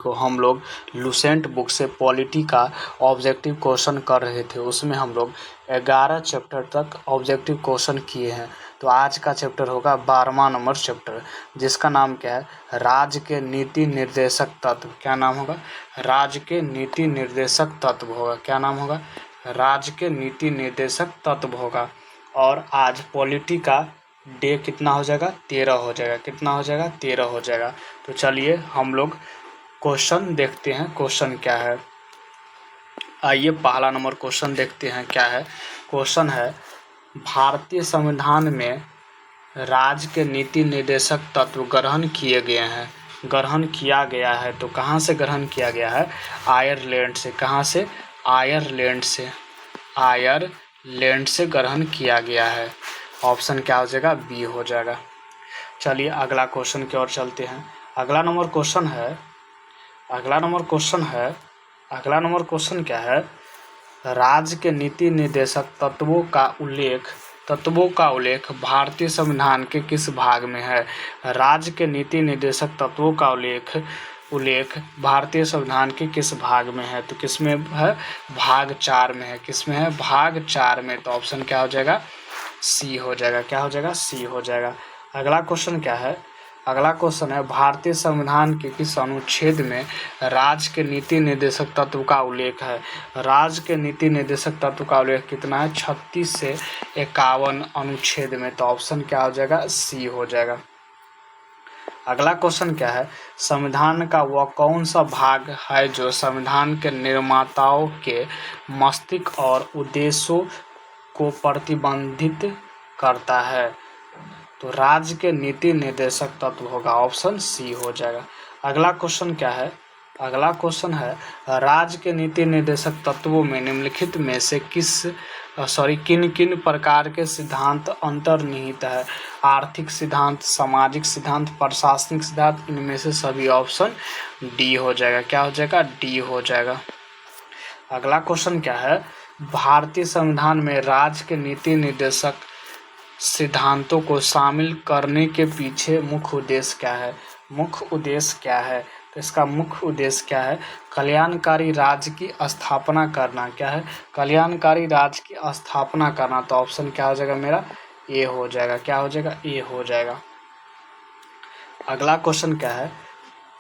को हम लोग लुसेंट बुक से पॉलिटी का ऑब्जेक्टिव क्वेश्चन कर रहे थे। उसमें हम लोग 11 चैप्टर तक ऑब्जेक्टिव क्वेश्चन किए हैं। तो आज का चैप्टर होगा 12वां नंबर चैप्टर, जिसका नाम क्या है, राज्य के नीति निर्देशक तत्व। क्या नाम होगा? राज्य के नीति निर्देशक तत्व होगा। क्या नाम होगा? राज्य के नीति निर्देशक तत्व होगा। और आज पॉलिटी का डे कितना हो जाएगा? 13 हो जाएगा। कितना हो जाएगा? 13 हो जाएगा। तो चलिए हम लोग क्वेश्चन देखते हैं। क्वेश्चन क्या है, आइए पहला नंबर क्वेश्चन देखते हैं। क्या है क्वेश्चन? है भारतीय संविधान में राज्य के नीति निर्देशक तत्व ग्रहण किए गए हैं। ग्रहण किया गया है तो कहाँ से ग्रहण किया गया है? आयरलैंड से। कहाँ से? आयरलैंड से। आयरलैंड से ग्रहण किया गया है। ऑप्शन क्या हो जाएगा? बी हो जाएगा। चलिए अगला क्वेश्चन की ओर चलते हैं। अगला नंबर क्वेश्चन क्या है? राज्य के नीति निर्देशक तत्वों का उल्लेख भारतीय संविधान के किस भाग में है? राज्य के नीति निर्देशक तत्वों का उल्लेख भारतीय संविधान के किस भाग में है? तो किस में है? भाग 4 में है। किस में है? भाग 4 में। तो ऑप्शन क्या हो जाएगा? सी हो जाएगा। क्या हो जाएगा? सी हो जाएगा। अगला क्वेश्चन क्या है? अगला क्वेश्चन है भारतीय संविधान के किस अनुच्छेद में राज्य के नीति निर्देशक तत्व का उल्लेख है? राज्य के नीति निर्देशक तत्व का उल्लेख कितना है? 36 से 51 अनुच्छेद में। तो ऑप्शन क्या हो जाएगा? सी हो जाएगा। अगला क्वेश्चन क्या है? संविधान का वह कौन सा भाग है जो संविधान के निर्माताओं के मस्तिष्क और उद्देश्यों को प्रतिबंधित करता है? तो राज्य के नीति निर्देशक तत्व होगा। ऑप्शन सी हो जाएगा। अगला क्वेश्चन क्या है? अगला क्वेश्चन है राज्य के नीति निर्देशक तत्वों में निम्नलिखित में से किन किन प्रकार के सिद्धांत अंतर्निहित है? आर्थिक सिद्धांत, सामाजिक सिद्धांत, प्रशासनिक सिद्धांत, इनमें से सभी। ऑप्शन डी हो जाएगा। क्या हो जाएगा? डी हो जाएगा। अगला क्वेश्चन क्या है? भारतीय संविधान में राज्य के नीति निर्देशक सिद्धांतों को शामिल करने के पीछे मुख्य उद्देश्य क्या है? मुख्य उद्देश्य क्या है? तो इसका मुख्य उद्देश्य क्या है? कल्याणकारी राज्य की स्थापना करना। क्या है? कल्याणकारी राज्य की स्थापना करना। तो ऑप्शन क्या हो जाएगा मेरा? ए हो जाएगा। क्या हो जाएगा? ए हो जाएगा। अगला क्वेश्चन क्या है?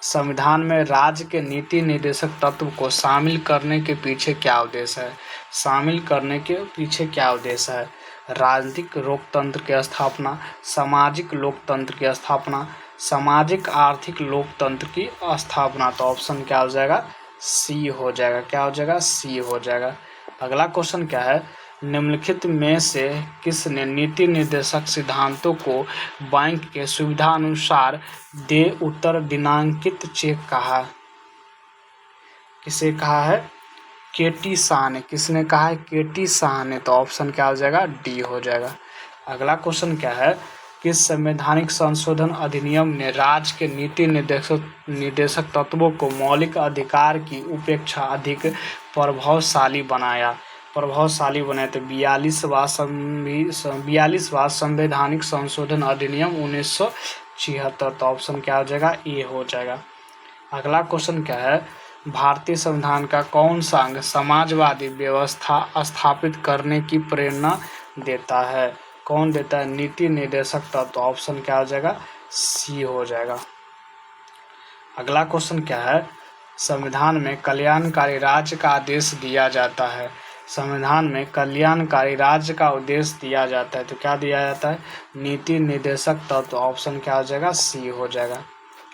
संविधान में राज्य के नीति निर्देशक तत्व को शामिल करने के पीछे क्या उद्देश्य है? शामिल करने के पीछे क्या उद्देश्य है? राजनीतिक लोकतंत्र की स्थापना, सामाजिक लोकतंत्र की स्थापना, सामाजिक आर्थिक लोकतंत्र की स्थापना। तो ऑप्शन क्या हो जाएगा? सी हो जाएगा। क्या हो जाएगा? सी हो जाएगा। अगला क्वेश्चन क्या है? निम्नलिखित में से किसने नीति निर्देशक सिद्धांतों को बैंक के सुविधा अनुसार दे उत्तर दिनांकित चेक कहा? किसे कहा है? के.टी. शाह ने। किसने कहा है? के.टी. शाह ने। तो ऑप्शन क्या हो जाएगा? डी हो जाएगा। अगला क्वेश्चन क्या है? किस संवैधानिक संशोधन अधिनियम ने राज्य के नीति निर्देशक तत्वों को मौलिक अधिकार की उपेक्षा अधिक प्रभावशाली बनाया? तो 42वां संवैधानिक संशोधन अधिनियम 1976। तो ऑप्शन क्या हो जाएगा? ए हो जाएगा। अगला क्वेश्चन क्या है? भारतीय संविधान का कौन सा अंग समाजवादी व्यवस्था स्थापित करने की प्रेरणा देता है? कौन देता है? नीति निर्देशक तत्व। तो ऑप्शन क्या हो जाएगा? सी हो जाएगा। अगला क्वेश्चन क्या है? संविधान में कल्याणकारी राज्य का आदेश दिया जाता है। संविधान में कल्याणकारी राज्य का उद्देश्य दिया जाता है। तो क्या दिया जाता है? नीति निर्देशक तत्व। ऑप्शन क्या हो जाएगा? सी हो जाएगा।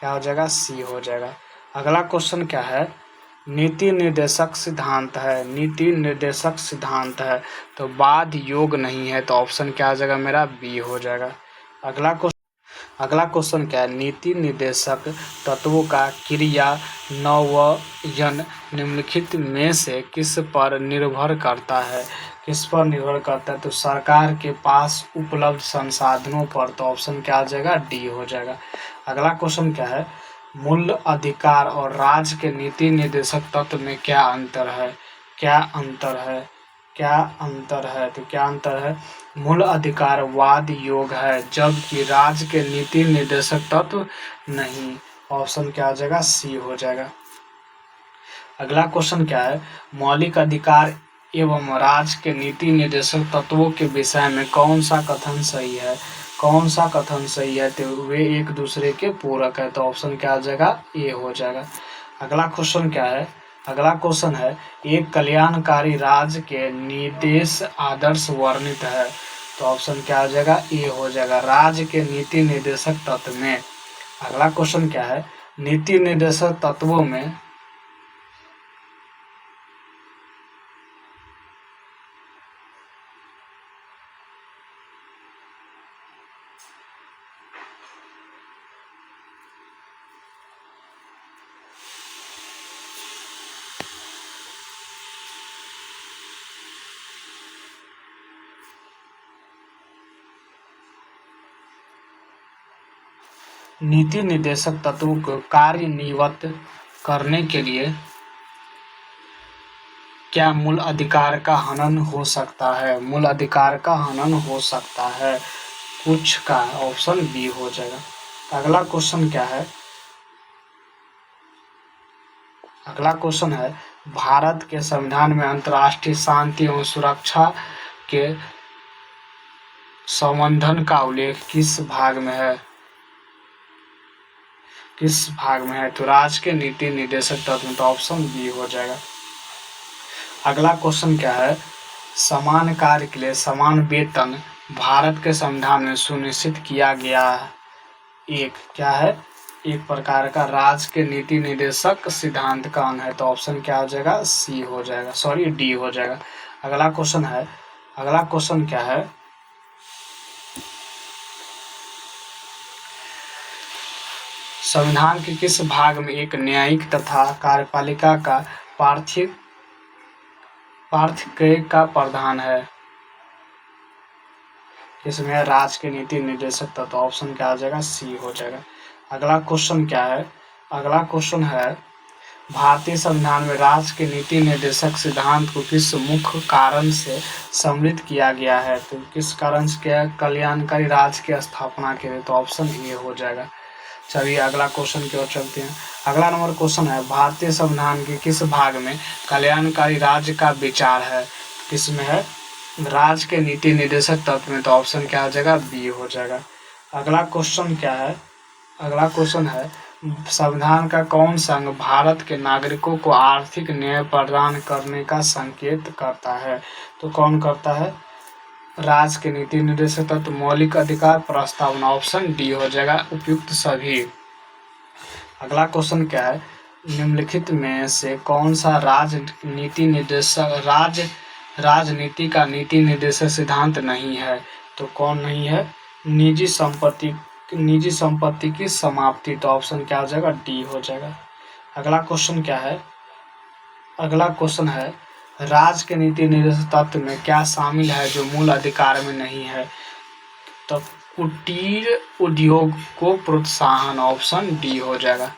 क्या हो जाएगा? सी हो जाएगा। अगला क्वेश्चन क्या है? नीति निर्देशक सिद्धांत है। नीति निर्देशक सिद्धांत है तो बाध्य योग नहीं है। तो ऑप्शन क्या हो जाएगा मेरा? बी हो जाएगा। अगला क्वेश्चन क्या है? नीति निर्देशक तत्वों का क्रियान्वयन निम्नलिखित में से किस पर निर्भर करता है? किस पर निर्भर करता है? तो सरकार के पास उपलब्ध संसाधनों पर। तो ऑप्शन क्या हो जाएगा? डी हो जाएगा। अगला क्वेश्चन क्या है? मूल अधिकार और राज्य के नीति निर्देशक तत्व में क्या अंतर है? क्या अंतर है? क्या अंतर है? तो क्या अंतर है? मूल अधिकार वाद योग है, जबकि राज्य के नीति निर्देशक तत्व नहीं। ऑप्शन क्या हो जाएगा? सी हो जाएगा। अगला क्वेश्चन क्या है, मौलिक अधिकार एवं राज्य के नीति निर्देशक तत्वों के विषय में कौन सा कथन सही है? कौन सा कथन सही है? तो वे एक दूसरे के पूरक है, तो ऑप्शन क्या आ जाएगा? ए हो जाएगा। अगला क्वेश्चन क्या है? अगला क्वेश्चन है, एक कल्याणकारी राज्य के निर्देश आदर्श वर्णित है, तो ऑप्शन क्या आ जाएगा? ए हो जाएगा। राज्य के नीति निर्देशक तत्व में। अगला क्वेश्चन क्या है, नीति निर्देशक तत्वों में नीति निर्देशक तत्वों को कार्यान्वित करने के लिए क्या मूल अधिकार का हनन हो सकता है? मूल अधिकार का हनन हो सकता है कुछ का, ऑप्शन बी हो जाएगा। अगला क्वेश्चन क्या है? अगला क्वेश्चन है, भारत के संविधान में अंतर्राष्ट्रीय शांति एवं सुरक्षा के संवर्धन का उल्लेख किस भाग में है? किस भाग में है? तो राज्य के नीति निर्देशक तत्व में, तो ऑप्शन बी हो जाएगा। अगला क्वेश्चन क्या है, समान कार्य के लिए समान वेतन भारत के संविधान में सुनिश्चित किया गया एक क्या है? एक प्रकार का राज्य के नीति निर्देशक सिद्धांत कौन है? तो ऑप्शन क्या हो जाएगा? सी हो जाएगा, सॉरी डी हो जाएगा। अगला क्वेश्चन है, अगला क्वेश्चन क्या है, संविधान के किस भाग में एक न्यायिक तथा कार्यपालिका का पार्थक्य का प्रावधान है? इसमें राज्य के नीति निर्देशक तत्व, ऑप्शन क्या आ जाएगा? सी हो जाएगा। अगला क्वेश्चन क्या है? अगला क्वेश्चन है, भारतीय संविधान में राज्य के नीति निर्देशक सिद्धांत को किस मुख्य कारण से सम्मिलित किया गया है? तो किस कारण से क्या? कल्याणकारी राज्य की स्थापना के लिए, तो ऑप्शन ए हो जाएगा। चलिए अगला क्वेश्चन की ओर चलते हैं। अगला नंबर क्वेश्चन है, भारतीय संविधान के किस भाग में कल्याणकारी राज्य का विचार है? किसमें है? राज्य के नीति निर्देशक तत्व में, तो ऑप्शन क्या आ जाएगा? बी हो जाएगा। अगला क्वेश्चन क्या है? अगला क्वेश्चन है, संविधान का कौन सा अंग भारत के नागरिकों को आर्थिक न्याय प्रदान करने का संकेत करता है? तो कौन करता है? राज्य के नीति निर्देशक तत्व, मौलिक अधिकार, प्रस्तावना, ऑप्शन डी हो जाएगा उपयुक्त सभी। अगला क्वेश्चन क्या है, निम्नलिखित में से कौन सा राजनीति का नीति निर्देशक सिद्धांत नहीं है? तो कौन नहीं है? निजी संपत्ति की समाप्ति, तो ऑप्शन क्या हो जाएगा? डी हो जाएगा। अगला क्वेश्चन क्या है? अगला क्वेश्चन है, राज्य के नीति निर्देशक तत्व में क्या शामिल है जो मूल अधिकार में नहीं है? तो कुटीर उद्योग को प्रोत्साहन, ऑप्शन डी हो जाएगा।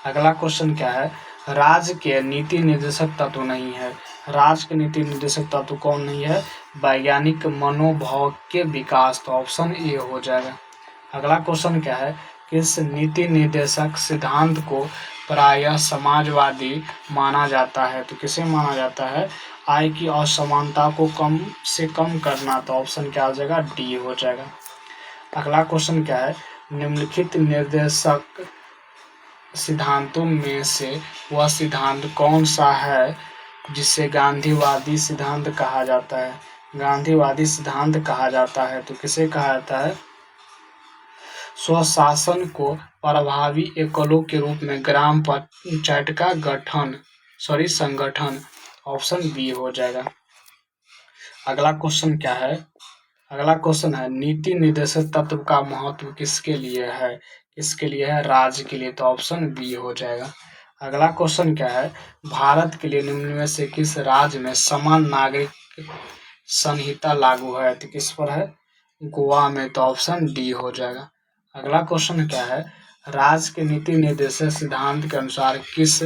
अगला क्वेश्चन क्या है, राज्य के नीति निर्देशक तत्व नहीं है। राज्य के नीति निर्देशक तत्व कौन नहीं है? वैज्ञानिक मनोभाव के विकास, तो ऑप्शन ए हो जाएगा। अगला क्वेश्चन क्या है, किस नीति निर्देशक सिद्धांत को प्रायः समाजवादी माना जाता है? तो किसे माना जाता है? आय की असमानता को कम से कम करना, तो ऑप्शन क्या हो जाएगा? डी हो जाएगा। अगला क्वेश्चन क्या है, निम्नलिखित निर्देशक सिद्धांतों में से वह सिद्धांत कौन सा है जिसे गांधीवादी सिद्धांत कहा जाता है? गांधीवादी सिद्धांत कहा जाता है, तो किसे कहा जाता है? स्वशासन को प्रभावी एकलों के रूप में ग्राम पंचायत का संगठन, ऑप्शन बी हो जाएगा। अगला क्वेश्चन क्या है? अगला क्वेश्चन है, नीति निर्देशक तत्व का महत्व किसके लिए है? किसके लिए है? राज्य के लिए, तो ऑप्शन बी हो जाएगा। अगला क्वेश्चन क्या है, भारत के लिए निम्न में से किस राज्य में समान नागरिक संहिता लागू है? तो किस पर है? गोवा में, तो ऑप्शन डी हो जाएगा। अगला क्वेश्चन क्या है, राज्य के नीति निर्देशक सिद्धांत के अनुसार किस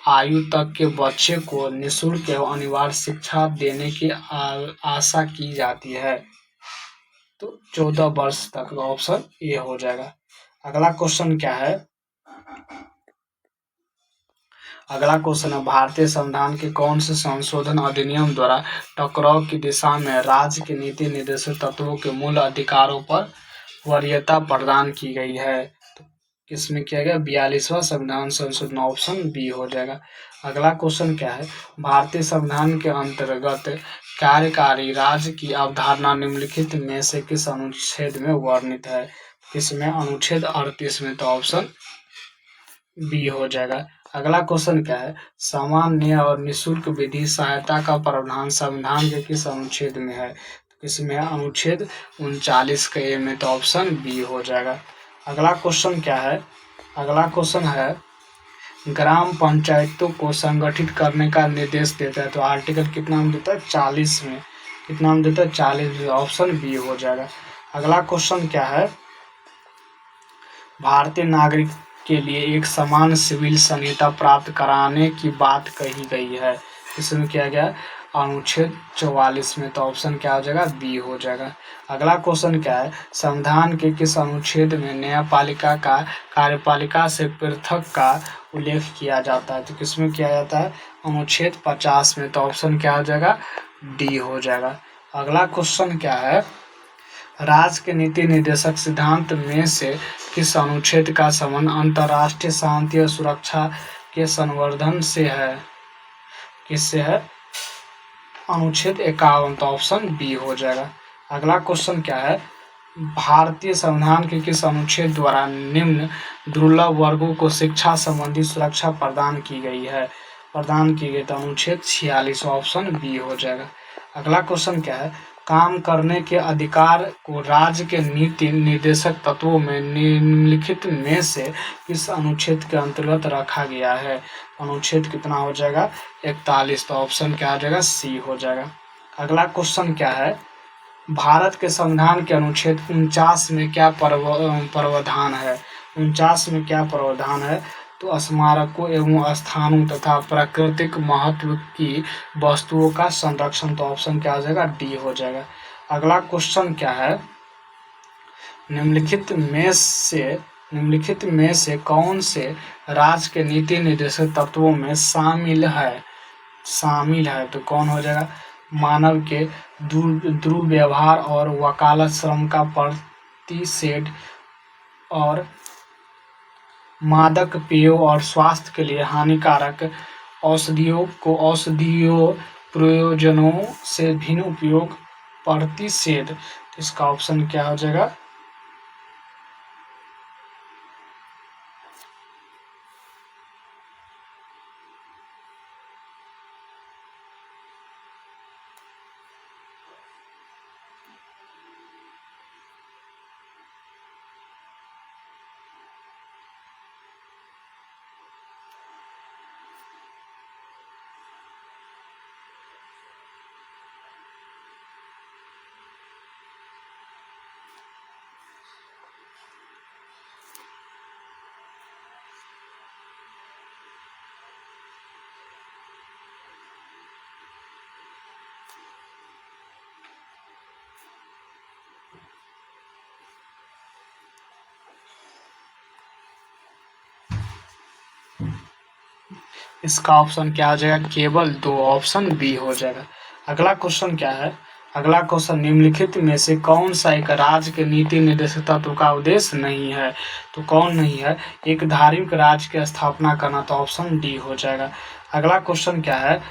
आयु तक के बच्चे को निःशुल्क एवं अनिवार्य शिक्षा देने की आशा की जाती है? तो 14 वर्ष तक, ऑप्शन ए हो जाएगा। अगला क्वेश्चन क्या है, अगला क्वेश्चन है, भारतीय संविधान के कौन से संशोधन अधिनियम द्वारा टकराव की दिशा में राज्य के नीति निर्देशक तत्वों के मूल अधिकारों पर वरीयता प्रदान की गई है? तो किसमें किया गया? 42वां संविधान संशोधन, ऑप्शन बी हो जाएगा। अगला क्वेश्चन क्या है, भारतीय संविधान के अंतर्गत कार्यकारी राज्य की अवधारणा निम्नलिखित में से किस अनुच्छेद में वर्णित है? किसमें? अनुच्छेद 38 में, तो ऑप्शन बी हो जाएगा। अगला क्वेश्चन क्या है, सामान्य और निःशुल्क विधि सहायता का प्रावधान संविधान के किस अनुच्छेद में है? किसमें? अनुच्छेद 39 के ए में, तो ऑप्शन बी हो जाएगा। अगला क्वेश्चन क्या है, अगला क्वेश्चन है, ग्राम पंचायतों को संगठित करने का निर्देश देता है, तो आर्टिकल कितना में देता है? 40 में। कितना में देता है? 40 में, ऑप्शन बी हो जाएगा। अगला क्वेश्चन क्या है, भारतीय नागरिक के लिए एक समान सिविल संहिता प्राप्त कराने की बात कही गई है, इसमें किया गया? अनुच्छेद 44 में, तो ऑप्शन क्या हो जाएगा? बी हो जाएगा। अगला क्वेश्चन क्या है, संविधान के किस अनुच्छेद में न्यायपालिका का कार्यपालिका से पृथक का उल्लेख किया जाता है? तो किसमें किया जाता है? अनुच्छेद 50 में, तो ऑप्शन क्या हो जाएगा? डी हो जाएगा। अगला क्वेश्चन क्या है, राज्य के नीति निर्देशक सिद्धांत में से किस अनुच्छेद का संबंध अंतर्राष्ट्रीय शांति और सुरक्षा के संवर्धन से है? किससे है? अनुच्छेद 51, तो ऑप्शन बी हो जाएगा। अगला क्वेश्चन क्या है, भारतीय संविधान के किस अनुच्छेद द्वारा निम्न दुर्लभ वर्गों को शिक्षा संबंधी सुरक्षा प्रदान की गई है? तो अनुच्छेद 46, ऑप्शन बी हो जाएगा। अगला क्वेश्चन क्या है, काम करने के अधिकार को राज्य के नीति निर्देशक तत्वों में निम्नलिखित में से किस अनुच्छेद के अंतर्गत रखा गया है? अनुच्छेद कितना हो जाएगा? 41, तो ऑप्शन क्या हो जाएगा? सी हो जाएगा। अगला क्वेश्चन क्या है, भारत के संविधान के अनुच्छेद 49 में क्या प्रावधान है? 49 में क्या प्रावधान है? तो स्मारकों एवं स्थानों तथा प्राकृतिक महत्व की वस्तुओं का संरक्षण, तो ऑप्शन क्या हो जाएगा? डी हो जाएगा। अगला क्वेश्चन क्या है, निम्नलिखित में से कौन से राज्य के नीति निर्देशक तत्वों में शामिल है? तो कौन हो जाएगा? मानव के दुर्व्यवहार और वकालत, श्रम का प्रतिषेध और मादक पेयों और स्वास्थ्य के लिए हानिकारक औषधियों को औषधीय प्रयोजनों से भिन्न उपयोग प्रतिषेध। तो इसका ऑप्शन क्या हो जाएगा? इसका ऑप्शन क्या हो जाएगा? केवल 2, ऑप्शन बी हो जाएगा। अगला क्वेश्चन क्या है, अगला क्वेश्चन, निम्नलिखित में से कौन सा एक राज्य के नीति निर्देशक तत्व का उद्देश्य नहीं है? तो कौन नहीं है? एक धार्मिक राज्य की स्थापना करना, तो ऑप्शन डी हो जाएगा। अगला क्वेश्चन क्या है,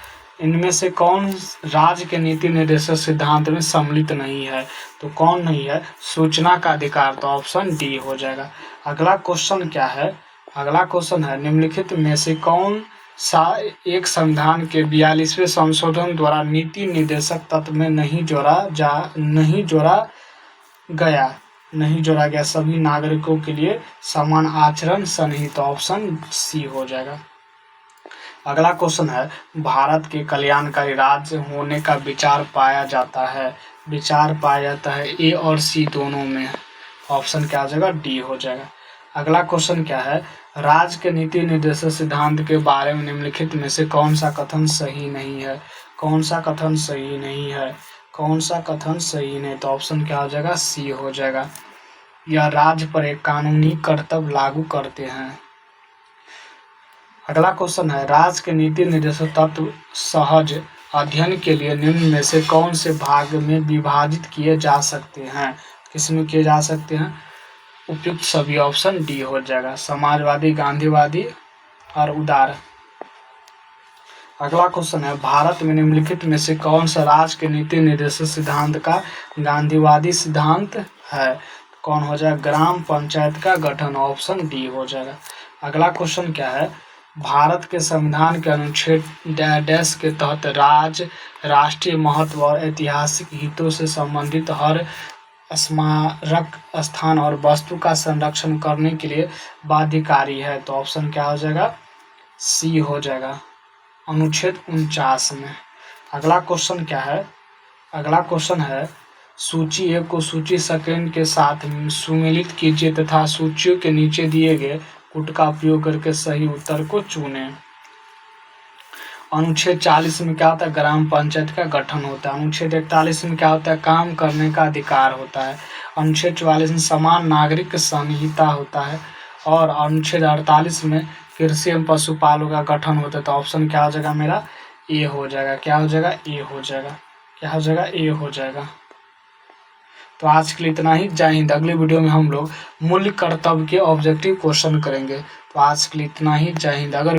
इनमें से कौन राज्य के नीति निर्देशक सिद्धांत में सम्मिलित नहीं है? तो कौन नहीं है? सूचना का अधिकार, तो ऑप्शन डी हो जाएगा। अगला क्वेश्चन क्या है, अगला क्वेश्चन है, निम्नलिखित में से कौन सा एक संविधान के 42वें संशोधन द्वारा नीति निर्देशक तत्व में नहीं जोड़ा गया सभी नागरिकों के लिए समान आचरण सन्निहित, तो ऑप्शन सी हो जाएगा। अगला क्वेश्चन है, भारत के कल्याणकारी राज्य होने का विचार पाया जाता है ए और सी दोनों में, ऑप्शन क्या हो जाएगा? डी हो जाएगा। अगला क्वेश्चन क्या है, राज्य के नीति निर्देशक सिद्धांत के बारे में निम्नलिखित में से कौन सा कथन सही नहीं है? कौन सा कथन सही नहीं है? तो ऑप्शन क्या हो जाएगा? सी हो जाएगा। यह राज्य पर एक कानूनी कर्तव्य लागू करते हैं। अगला क्वेश्चन है, राज्य के नीति निर्देशक तत्व सहज अध्ययन के लिए निम्न में से कौन से भाग में विभाजित किए जा सकते हैं? किसमें किए जा सकते हैं? उपयुक्त सभी ऑप्शन डी हो जाएगा, समाजवादी, गांधीवादी और उदार। अगला क्वेश्चन है, भारत में निम्नलिखित में से कौन सा राज्य के नीति निर्देशक सिद्धांत का गांधीवादी सिद्धांत है? कौन हो जाएगा? ग्राम पंचायत का गठन, ऑप्शन डी हो जाएगा। अगला क्वेश्चन क्या है, भारत के संविधान के अनुच्छेद डैश के तहत राज्य राष्ट्रीय महत्व और ऐतिहासिक हितों से संबंधित हर स्मारक स्थान और वस्तु का संरक्षण करने के लिए बाध्यकारी है। तो ऑप्शन क्या हो जाएगा? सी हो जाएगा, अनुच्छेद 49 में। अगला क्वेश्चन क्या है? अगला क्वेश्चन है, सूची 1 को सूची सेकंड के साथ सुमेलित कीजिए तथा सूचियों के नीचे दिए गए कूट का उपयोग करके सही उत्तर को चुनें। अनुच्छेद 40 में क्या होता है? ग्राम पंचायत का गठन होता है। अनुच्छेद 41 में क्या होता है? काम करने का अधिकार होता है। अनुच्छेद 44 में समान नागरिक संहिता होता है और अनुच्छेद 48 में कृषि एवं पशुपालन का गठन होता है। तो ऑप्शन क्या हो जाएगा मेरा? ए हो जाएगा। क्या हो जाएगा? ए हो जाएगा। क्या हो जाएगा? ए हो जाएगा। तो आज के लिए इतना ही। जय हिंद। अगले वीडियो में हम लोग मूल्य कर्तव्य के ऑब्जेक्टिव क्वेश्चन करेंगे। तो आज के लिए इतना ही। जय हिंद। अगर